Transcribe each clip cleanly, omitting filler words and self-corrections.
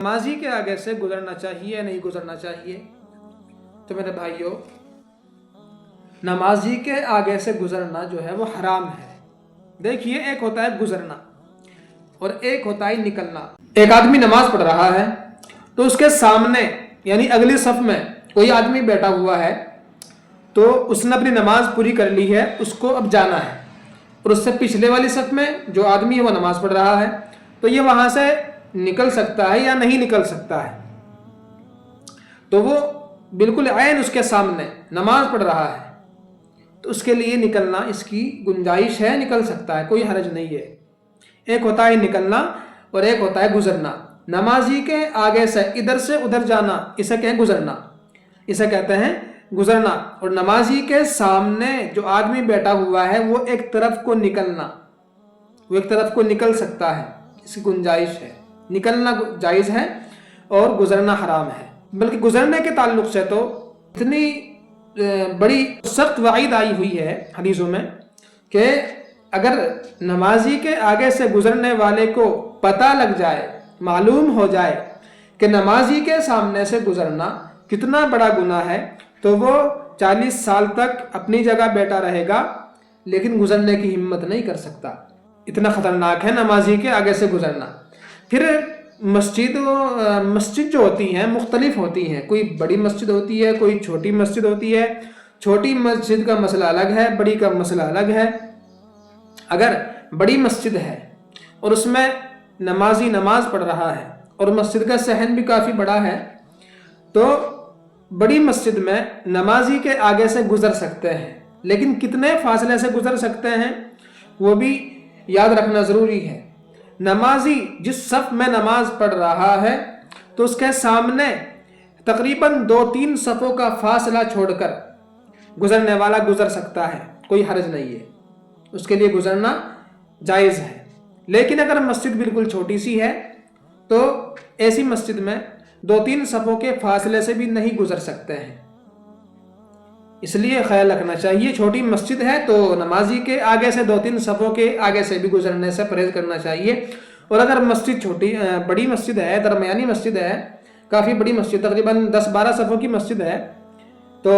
نمازی کے آگے سے گزرنا چاہیے یا نہیں گزرنا چاہیے؟ تو میرے بھائیوں، نمازی کے آگے سے گزرنا جو ہے وہ حرام ہے۔ دیکھیے، ایک ہوتا ہے گزرنا اور ایک ہوتا ہے نکلنا۔ ایک آدمی نماز پڑھ رہا ہے تو اس کے سامنے یعنی اگلی صف میں کوئی آدمی بیٹھا ہوا ہے، تو اس نے اپنی نماز پوری کر لی ہے، اس کو اب جانا ہے، اور اس سے پچھلے والی صف میں جو آدمی ہے وہ نماز پڑھ رہا ہے، تو یہ وہاں سے نکل سکتا ہے یا نہیں نکل سکتا ہے؟ تو وہ بالکل عین اس کے سامنے نماز پڑھ رہا ہے، تو اس کے لیے نکلنا اس کی گنجائش ہے، نکل سکتا ہے، کوئی حرج نہیں ہے۔ ایک ہوتا ہے نکلنا اور ایک ہوتا ہے گزرنا۔ نمازی کے آگے سے ادھر سے ادھر جانا اسے کہیں گزرنا، اسے کہتے ہیں گزرنا۔ اور نمازی کے سامنے جو آدمی بیٹھا ہوا ہے وہ ایک طرف کو نکلنا، وہ ایک طرف کو نکل سکتا ہے، اس کی گنجائش ہے۔ نکلنا جائز ہے اور گزرنا حرام ہے۔ بلکہ گزرنے کے تعلق سے تو اتنی بڑی سخت وعید آئی ہوئی ہے حدیثوں میں کہ اگر نمازی کے آگے سے گزرنے والے کو پتہ لگ جائے، معلوم ہو جائے کہ نمازی کے سامنے سے گزرنا کتنا بڑا گناہ ہے، تو وہ 40 سال تک اپنی جگہ بیٹھا رہے گا لیکن گزرنے کی ہمت نہیں کر سکتا۔ اتنا خطرناک ہے نمازی کے آگے سے گزرنا۔ پھر مسجد جو ہوتی ہیں مختلف ہوتی ہیں، کوئی بڑی مسجد ہوتی ہے، کوئی چھوٹی مسجد ہوتی ہے۔ چھوٹی مسجد کا مسئلہ الگ ہے، بڑی کا مسئلہ الگ ہے۔ اگر بڑی مسجد ہے اور اس میں نمازی نماز پڑھ رہا ہے اور مسجد کا صحن بھی کافی بڑا ہے، تو بڑی مسجد میں نمازی کے آگے سے گزر سکتے ہیں، لیکن کتنے فاصلے سے گزر سکتے ہیں وہ بھی یاد رکھنا ضروری ہے۔ نمازی جس صف میں نماز پڑھ رہا ہے تو اس کے سامنے تقریباً 2-3 صفوں کا فاصلہ چھوڑ کر گزرنے والا گزر سکتا ہے، کوئی حرج نہیں ہے، اس کے لیے گزرنا جائز ہے۔ لیکن اگر مسجد بالکل چھوٹی سی ہے تو ایسی مسجد میں 2-3 صفوں کے فاصلے سے بھی نہیں گزر سکتے ہیں۔ اس لیے خیال رکھنا چاہیے، چھوٹی مسجد ہے تو نمازی کے آگے سے 2-3 صفوں کے آگے سے بھی گزرنے سے پرہیز کرنا چاہیے۔ اور اگر مسجد بڑی مسجد ہے، درمیانی مسجد ہے، کافی بڑی مسجد، تقریباً 10-12 صفوں کی مسجد ہے، تو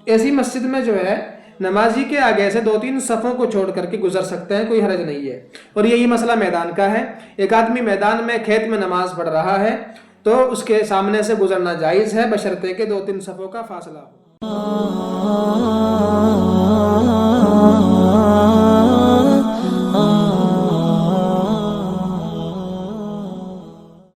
ایسی مسجد میں جو ہے نمازی کے آگے سے 2-3 صفوں کو چھوڑ کر کے گزر سکتے ہیں، کوئی حرج نہیں ہے۔ اور یہی مسئلہ میدان کا ہے۔ ایک آدمی میدان میں کھیت میں نماز پڑھ رہا ہے تو اس کے سامنے سے گزرنا جائز ہے، بشرطے کہ 2-3 صفوں کا فاصلہ ہو۔